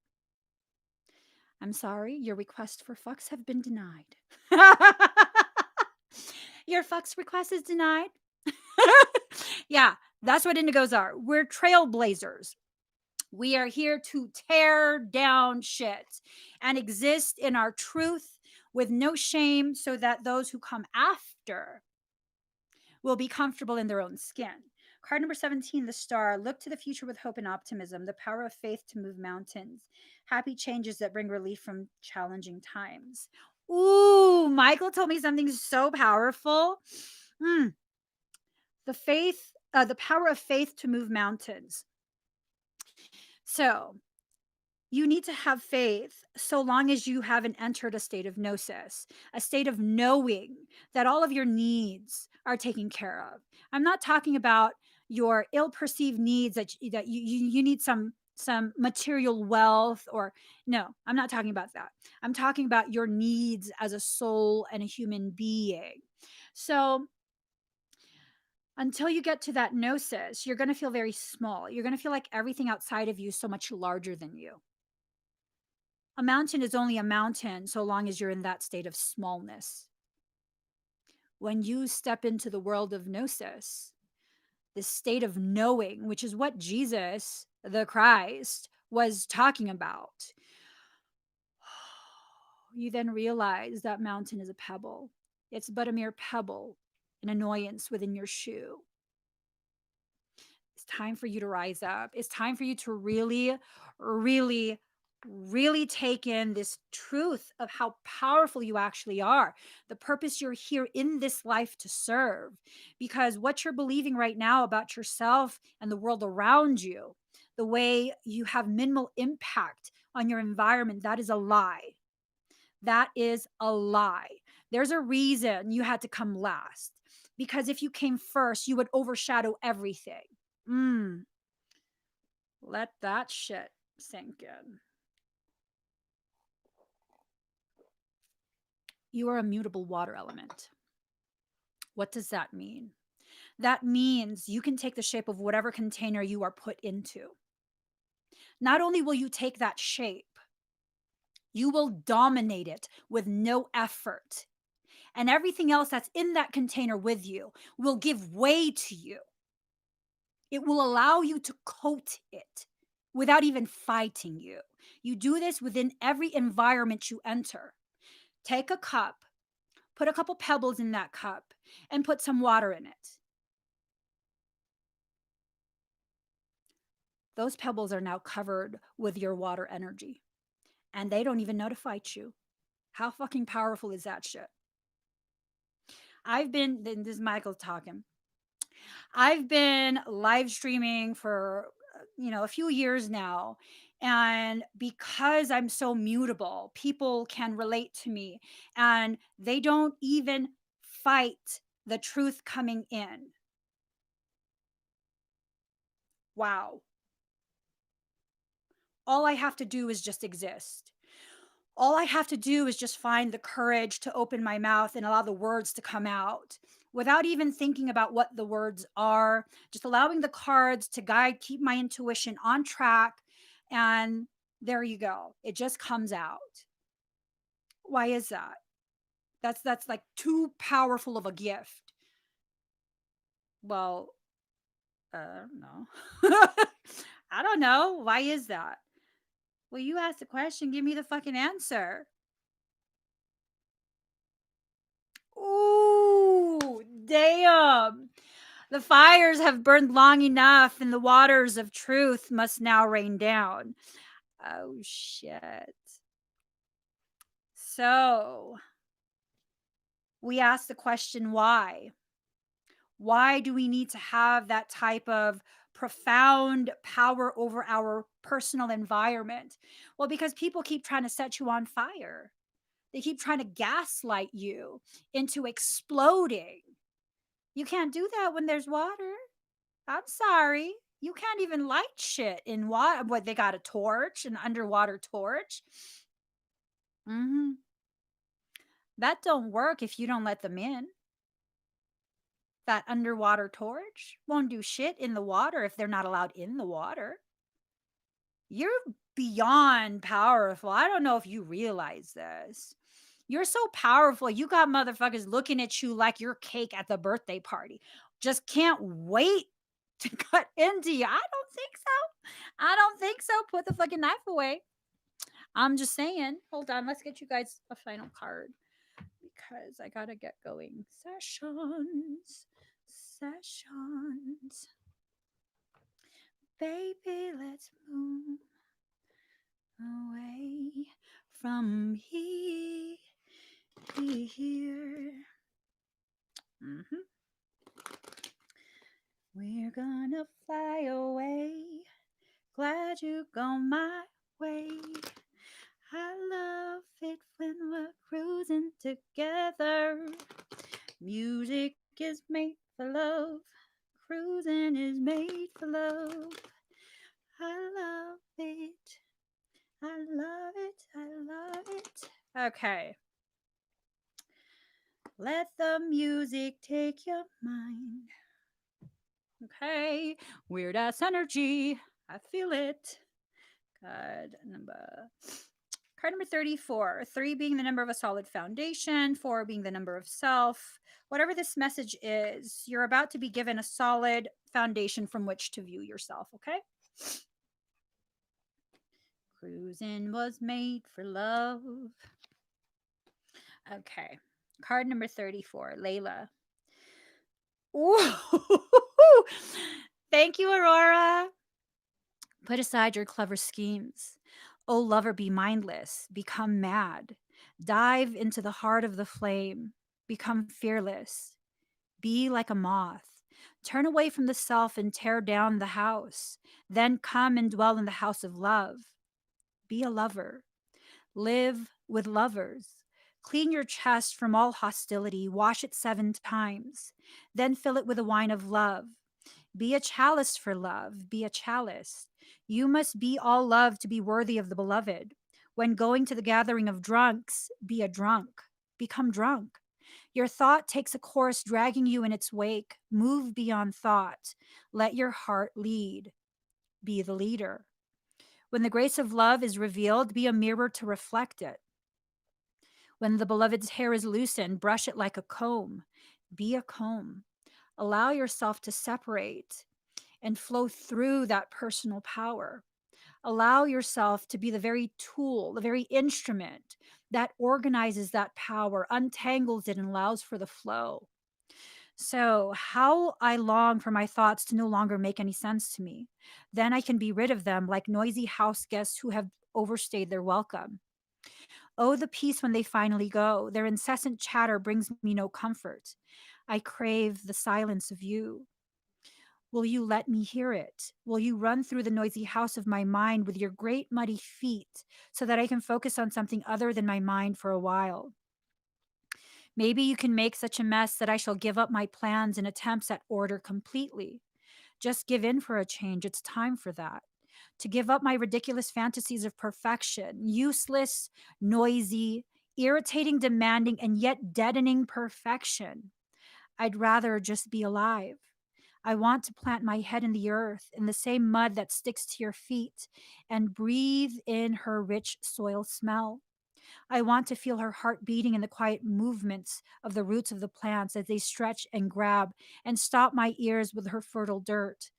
I'm sorry, your request for fucks have been denied. Your fucks request is denied. Yeah, that's what indigos are. We're trailblazers. We are here to tear down shit and exist in our truth with no shame so that those who come after will be comfortable in their own skin. Card number 17, the star. Look to the future with hope and optimism, the power of faith to move mountains, happy changes that bring relief from challenging times. Ooh, Michael told me something so powerful. The power of faith to move mountains. So you need to have faith so long as you haven't entered a state of gnosis, a state of knowing that all of your needs are taken care of. I'm not talking about your ill-perceived needs that you need some material wealth, or no, I'm not talking about that. I'm talking about your needs as a soul and a human being. So until you get to that gnosis, you're going to feel very small. You're going to feel like everything outside of you is so much larger than you. A mountain is only a mountain so long as you're in that state of smallness. When you step into the world of gnosis, this state of knowing, which is what Jesus, the Christ, was talking about, you then realize that mountain is a pebble. It's but a mere pebble, an annoyance within your shoe. It's time for you to rise up. It's time for you to really, really, really take in this truth of how powerful you actually are, the purpose you're here in this life to serve. Because what you're believing right now about yourself and the world around you, the way you have minimal impact on your environment, that is a lie. That is a lie. There's a reason you had to come last. Because if you came first, you would overshadow everything. Let that shit sink in. You are a mutable water element. What does that mean? That means you can take the shape of whatever container you are put into. Not only will you take that shape, you will dominate it with no effort. And everything else that's in that container with you will give way to you. It will allow you to coat it without even fighting you. You do this within every environment you enter. Take a cup, put a couple pebbles in that cup, and put some water in it. Those pebbles are now covered with your water energy, and they don't even know to fight you. How fucking powerful is that shit? This is Michael talking. I've been live streaming for, a few years now. And because I'm so mutable, people can relate to me and they don't even fight the truth coming in. Wow. All I have to do is just exist. All I have to do is just find the courage to open my mouth and allow the words to come out without even thinking about what the words are, just allowing the cards to guide, keep my intuition on track. And there you go. It just comes out. Why is that? That's like too powerful of a gift. Well, I don't know. I don't know. Why is that? Well, you asked the question, give me the fucking answer. Ooh, damn. The fires have burned long enough, and the waters of truth must now rain down. Oh, shit. So, we ask the question, why? Why do we need to have that type of profound power over our personal environment? Well, because people keep trying to set you on fire. They keep trying to gaslight you into exploding. You can't do that when there's water. I'm sorry. You can't even light shit in water. What, they got a torch, an underwater torch? That don't work if you don't let them in. That underwater torch won't do shit in the water if they're not allowed in the water. You're beyond powerful. I don't know if you realize this. You're so powerful. You got motherfuckers looking at you like you're cake at the birthday party. Just can't wait to cut into you. I don't think so. I don't think so. Put the fucking knife away. I'm just saying. Hold on. Let's get you guys a final card because I gotta get going. Sessions. Baby, let's move away from here. We're gonna fly away. Glad you go my way. I love it when we're cruising together. Music is made for love. Cruising is made for love. I love it. I love it. I love it. Okay. Let the music take your mind. Okay. Weird ass energy. I feel it. Card number 34. 3 being the number of a solid foundation, 4 being the number of self. Whatever this message is, you're about to be given a solid foundation from which to view yourself, okay? Cruising was made for love. Okay. Card number 34, Layla. Ooh. Thank you, Aurora. Put aside your clever schemes. O lover, be mindless, become mad. Dive into the heart of the flame. Become fearless. Be like a moth. Turn away from the self and tear down the house. Then come and dwell in the house of love. Be a lover. Live with lovers. Clean your chest from all hostility. Wash it 7 times. Then fill it with the wine of love. Be a chalice for love. Be a chalice. You must be all love to be worthy of the beloved. When going to the gathering of drunks, be a drunk. Become drunk. Your thought takes a course dragging you in its wake. Move beyond thought. Let your heart lead. Be the leader. When the grace of love is revealed, be a mirror to reflect it. When the beloved's hair is loosened, brush it like a comb. Be a comb. Allow yourself to separate and flow through that personal power. Allow yourself to be the very tool, the very instrument that organizes that power, untangles it, and allows for the flow. So, how I long for my thoughts to no longer make any sense to me. Then I can be rid of them like noisy house guests who have overstayed their welcome. Oh, the peace when they finally go. Their incessant chatter brings me no comfort. I crave the silence of you. Will you let me hear it? Will you run through the noisy house of my mind with your great muddy feet so that I can focus on something other than my mind for a while? Maybe you can make such a mess that I shall give up my plans and attempts at order completely. Just give in for a change. It's time for that. To give up my ridiculous fantasies of perfection, useless, noisy, irritating, demanding, and yet deadening perfection. I'd rather just be alive. I want to plant my head in the earth, in the same mud that sticks to your feet, and breathe in her rich soil smell. I want to feel her heart beating in the quiet movements of the roots of the plants as they stretch and grab, and stop my ears with her fertile dirt,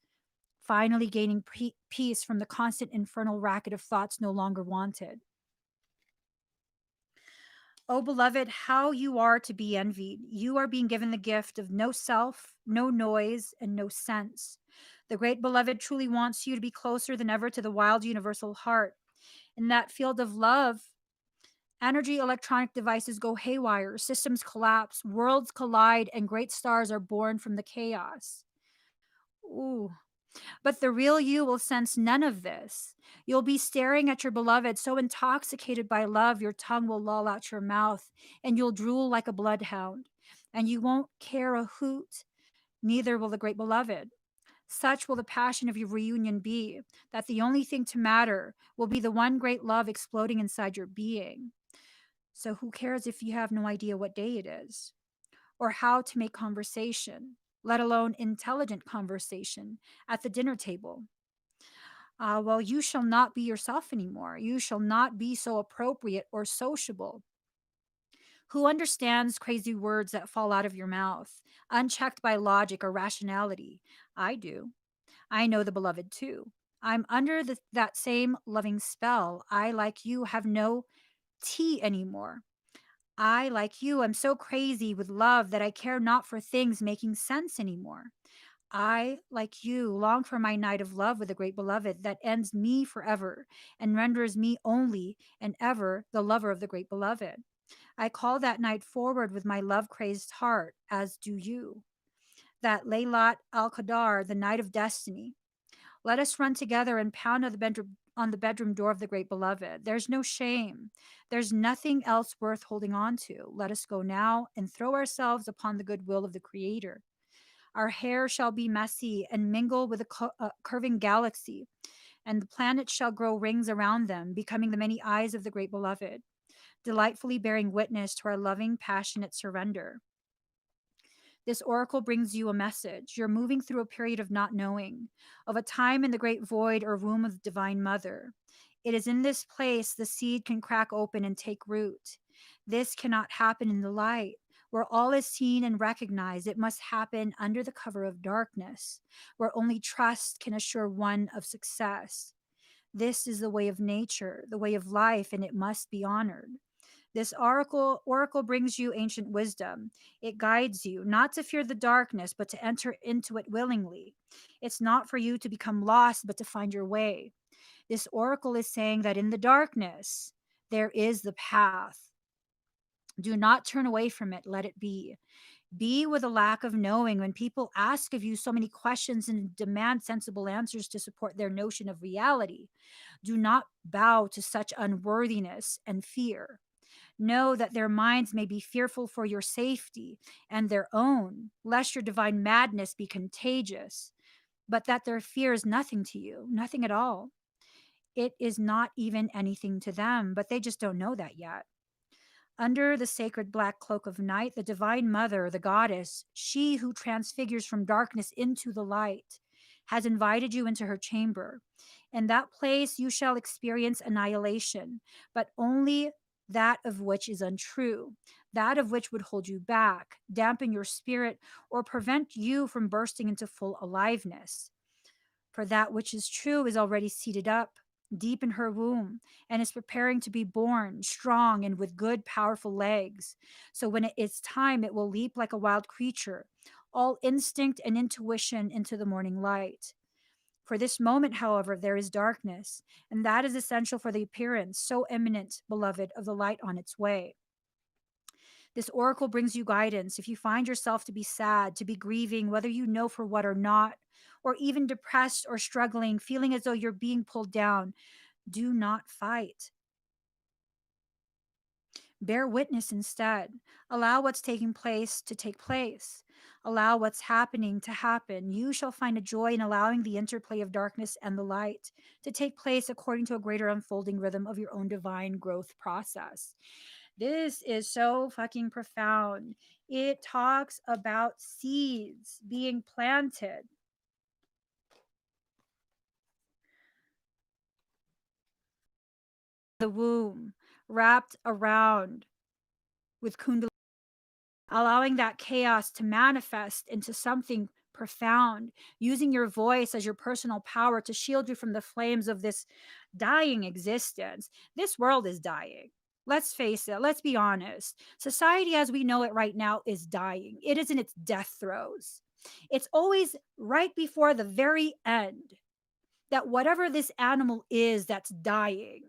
finally gaining peace from the constant infernal racket of thoughts no longer wanted. Oh, beloved, how you are to be envied. You are being given the gift of no self, no noise, and no sense. The great beloved truly wants you to be closer than ever to the wild universal heart. In that field of love, energy electronic devices go haywire, systems collapse, worlds collide, and great stars are born from the chaos. Ooh, but the real you will sense none of this. You'll be staring at your beloved, so intoxicated by love, your tongue will loll out your mouth, and you'll drool like a bloodhound. And you won't care a hoot, neither will the great beloved. Such will the passion of your reunion be, that the only thing to matter will be the one great love exploding inside your being. So who cares if you have no idea what day it is, or how to make conversation, let alone intelligent conversation, at the dinner table? Well, you shall not be yourself anymore. You shall not be so appropriate or sociable. Who understands crazy words that fall out of your mouth, unchecked by logic or rationality? I do. I know the beloved too. I'm under that same loving spell. I, like you, have no tea anymore. I, like you, am so crazy with love that I care not for things making sense anymore. I, like you, long for my night of love with the great beloved that ends me forever and renders me only and ever the lover of the great beloved. I call that night forward with my love crazed heart, as do you. That Laylat al Qadar, the night of destiny. Let us run together and pound on the bedroom door of the great beloved. There's no shame. There's nothing else worth holding on to. Let us go now and throw ourselves upon the goodwill of the Creator. Our hair shall be messy and mingle with a curving galaxy, and the planets shall grow rings around them, becoming the many eyes of the great beloved, delightfully bearing witness to our loving, passionate surrender. This oracle brings you a message. You're moving through a period of not knowing, of a time in the great void or womb of the Divine Mother. It is in this place the seed can crack open and take root. This cannot happen in the light, where all is seen and recognized. It must happen under the cover of darkness, where only trust can assure one of success. This is the way of nature, the way of life, and it must be honored. This oracle brings you ancient wisdom. It guides you not to fear the darkness, but to enter into it willingly. It's not for you to become lost, but to find your way. This oracle is saying that in the darkness, there is the path. Do not turn away from it. Let it be. Be with a lack of knowing when people ask of you so many questions and demand sensible answers to support their notion of reality. Do not bow to such unworthiness and fear. Know that their minds may be fearful for your safety and their own, lest your divine madness be contagious, but that their fear is nothing to you, nothing at all. It is not even anything to them, but they just don't know that yet. Under the sacred black cloak of night, the divine mother, the goddess, she who transfigures from darkness into the light, has invited you into her chamber. In that place, you shall experience annihilation, but only that of which is untrue, that of which would hold you back, dampen your spirit, or prevent you from bursting into full aliveness. For that which is true is already seated up deep in her womb and is preparing to be born strong and with good, powerful legs. So when it is time, it will leap like a wild creature, all instinct and intuition into the morning light. For this moment, however, there is darkness, and that is essential for the appearance, so imminent, beloved, of the light on its way. This oracle brings you guidance if you find yourself to be sad, to be grieving, whether you know for what or not, or even depressed or struggling, feeling as though you're being pulled down. Do not fight. Bear witness instead. Allow what's taking place to take place. Allow what's happening to happen. You shall find a joy in allowing the interplay of darkness and the light to take place according to a greater unfolding rhythm of your own divine growth process. This is so fucking profound. It talks about seeds being planted. The womb wrapped around with kundalini, allowing that chaos to manifest into something profound, using your voice as your personal power to shield you from the flames of this dying existence. This world is dying. Let's face it, let's be honest. Society as we know it right now is dying. It is in its death throes. It's always right before the very end that whatever this animal is that's dying,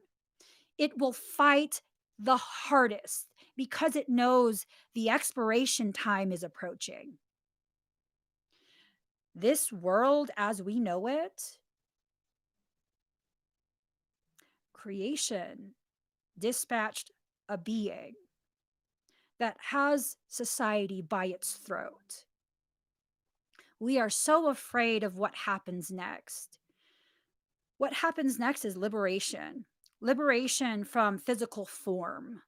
it will fight the hardest because it knows the expiration time is approaching. This world as we know it, creation dispatched a being that has society by its throat. We are so afraid of what happens next. What happens next is liberation. Liberation from physical form.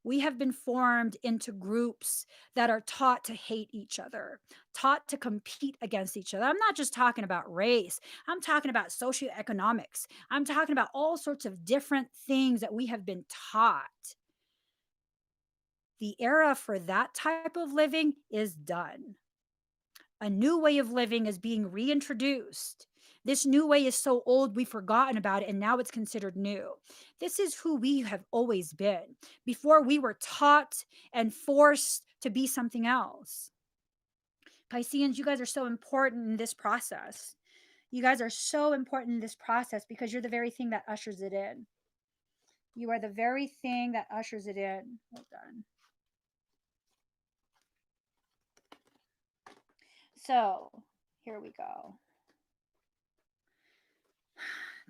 We have been formed into groups that are taught to hate each other, taught to compete against each other. I'm not just talking about race. I'm talking about socioeconomics. I'm talking about all sorts of different things that we have been taught. The era for that type of living is done. A new way of living is being reintroduced. This new way is so old we've forgotten about it, and now it's considered new. This is who we have always been before we were taught and forced to be something else. Pisceans, you guys are so important in this process. You guys are so important in this process because you're the very thing that ushers it in. You are the very thing that ushers it in. Well done. So here we go.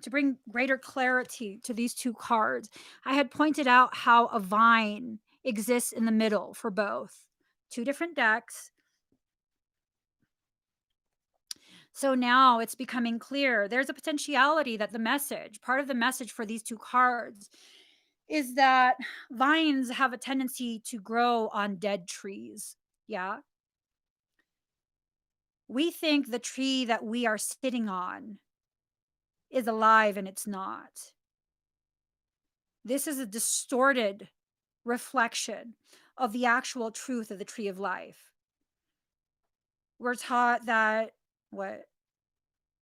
To bring greater clarity to these two cards, I had pointed out how a vine exists in the middle for both. Two different decks. So now it's becoming clear there's a potentiality that the message, part of the message for these two cards, is that vines have a tendency to grow on dead trees. Yeah. We think the tree that we are sitting on is alive and it's not. This is a distorted reflection of the actual truth of the tree of life. We're taught that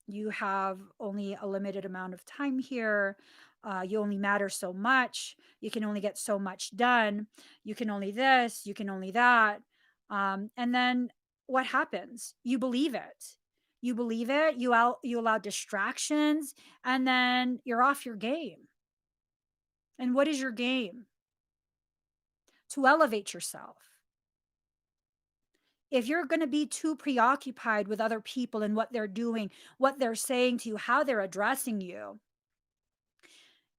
you have only a limited amount of time here. You only matter so much. You can only get so much done. You can only this, you can only that. And then what happens? You believe it. You believe it, you allow distractions, and then you're off your game. And what is your game? To elevate yourself. If you're going to be too preoccupied with other people and what they're doing, what they're saying to you, how they're addressing you,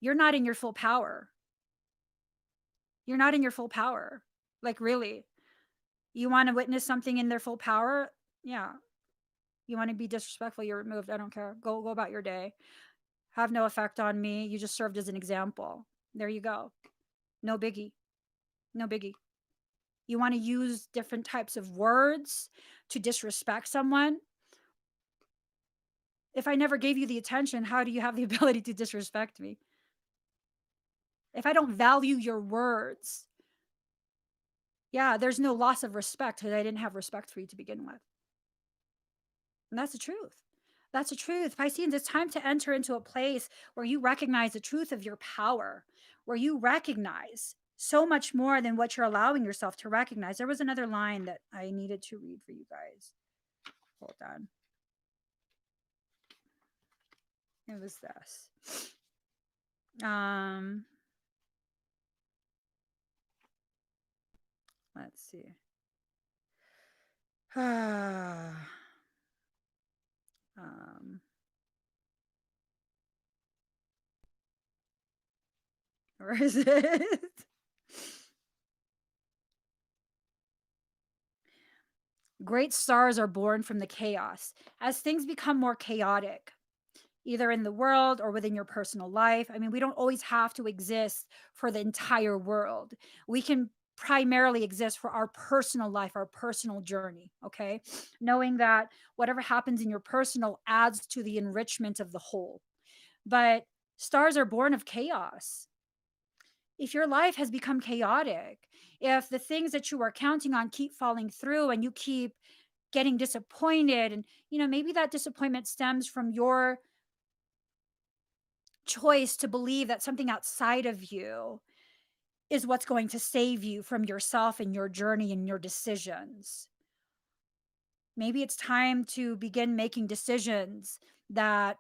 you're not in your full power. You're not in your full power. Like, really. You want to witness something in their full power? Yeah. You want to be disrespectful, you're removed. I don't care. Go about your day. Have no effect on me. You just served as an example. There you go. No biggie. No biggie. You want to use different types of words to disrespect someone? If I never gave you the attention, how do you have the ability to disrespect me? If I don't value your words, yeah, there's no loss of respect because I didn't have respect for you to begin with. And that's the truth. That's the truth. Pisceans, it's time to enter into a place where you recognize the truth of your power, where you recognize so much more than what you're allowing yourself to recognize. There was another line that I needed to read for you guys. Hold on. It was this. Let's see. Where is it? Great stars are born from the chaos. As things become more chaotic, either in the world or within your personal life. I mean, we don't always have to exist for the entire world. We can primarily exist for our personal life, our personal journey, okay? Knowing that whatever happens in your personal adds to the enrichment of the whole. But stars are born of chaos. If your life has become chaotic, if the things that you were counting on keep falling through and you keep getting disappointed, and maybe that disappointment stems from your choice to believe that something outside of you is what's going to save you from yourself and your journey and your decisions. Maybe it's time to begin making decisions that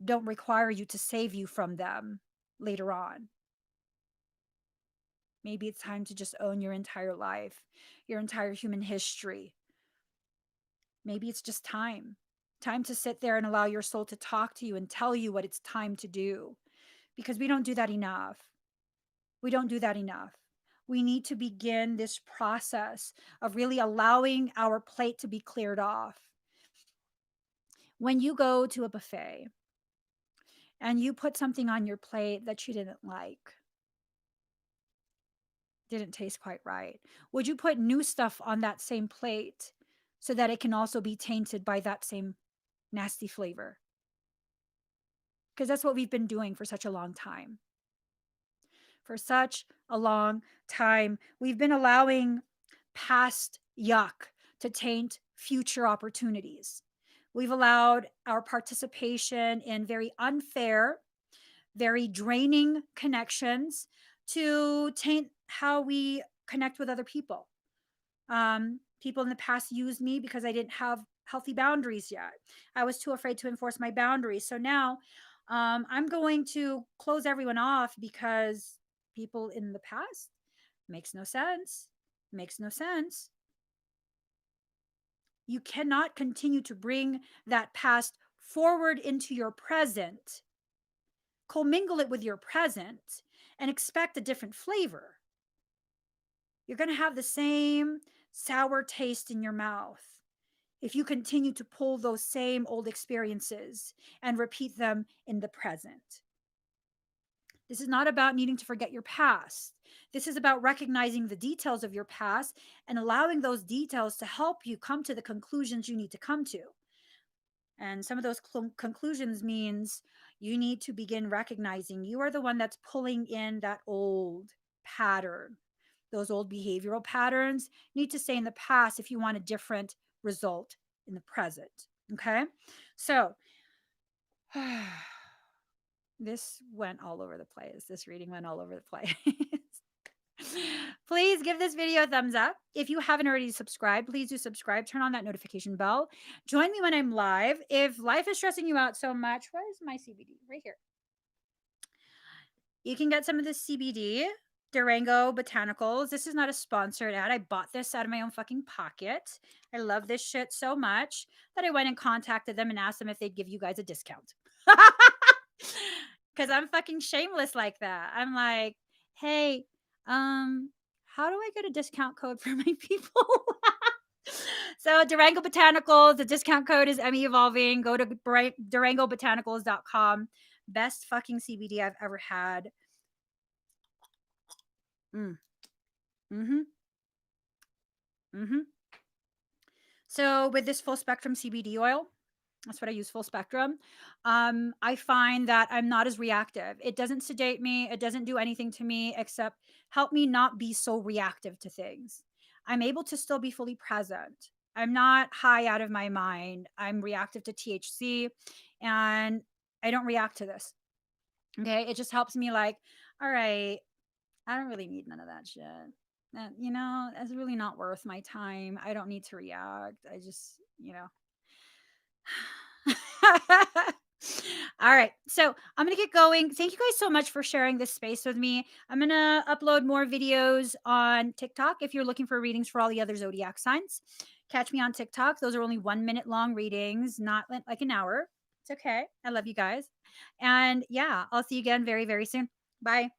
don't require you to save you from them later on. Maybe it's time to just own your entire life, your entire human history. Maybe it's just time to sit there and allow your soul to talk to you and tell you what it's time to do, because we don't do that enough. We don't do that enough. We need to begin this process of really allowing our plate to be cleared off. When you go to a buffet and you put something on your plate that you didn't like, didn't taste quite right, would you put new stuff on that same plate so that it can also be tainted by that same nasty flavor? Because that's what we've been doing for such a long time. For such a long time, we've been allowing past yuck to taint future opportunities. We've allowed our participation in very unfair, very draining connections to taint how we connect with other people. People in the past used me because I didn't have healthy boundaries yet. I was too afraid to enforce my boundaries. So now I'm going to close everyone off because people in the past makes no sense. Makes no sense. You cannot continue to bring that past forward into your present, commingle it with your present, and expect a different flavor. You're going to have the same sour taste in your mouth if you continue to pull those same old experiences and repeat them in the present. This is not about needing to forget your past. This is about recognizing the details of your past and allowing those details to help you come to the conclusions you need to come to. And some of those conclusions means you need to begin recognizing you are the one that's pulling in that old pattern. Those old behavioral patterns need to stay in the past if you want a different result in the present. Okay? So, this went all over the place. This reading went all over the place. Please give this video a thumbs up. If you haven't already subscribed, please do subscribe. Turn on that notification bell. Join me when I'm live. If life is stressing you out so much, where's my CBD? Right here. You can get some of this CBD, Durango Botanicals. This is not a sponsored ad. I bought this out of my own fucking pocket. I love this shit so much that I went and contacted them and asked them if they'd give you guys a discount. Because I'm fucking shameless like that. I'm like, hey, how do I get a discount code for my people? So Durango Botanicals, the discount code is Emmie Evolving. Go to durangobotanicals.com. Best fucking CBD I've ever had. So with this full spectrum CBD oil, that's what I use, full spectrum. I find that I'm not as reactive. It doesn't sedate me. It doesn't do anything to me except help me not be so reactive to things. I'm able to still be fully present. I'm not high out of my mind. I'm reactive to THC, and I don't react to this. Okay. It just helps me, like, all right, I don't really need none of that shit. That's really not worth my time. I don't need to react. I just, All right. So I'm going to get going. Thank you guys so much for sharing this space with me. I'm going to upload more videos on TikTok if you're looking for readings for all the other zodiac signs. Catch me on TikTok. Those are only 1 minute long readings, not like an hour. It's okay. I love you guys. And yeah, I'll see you again very, very soon. Bye.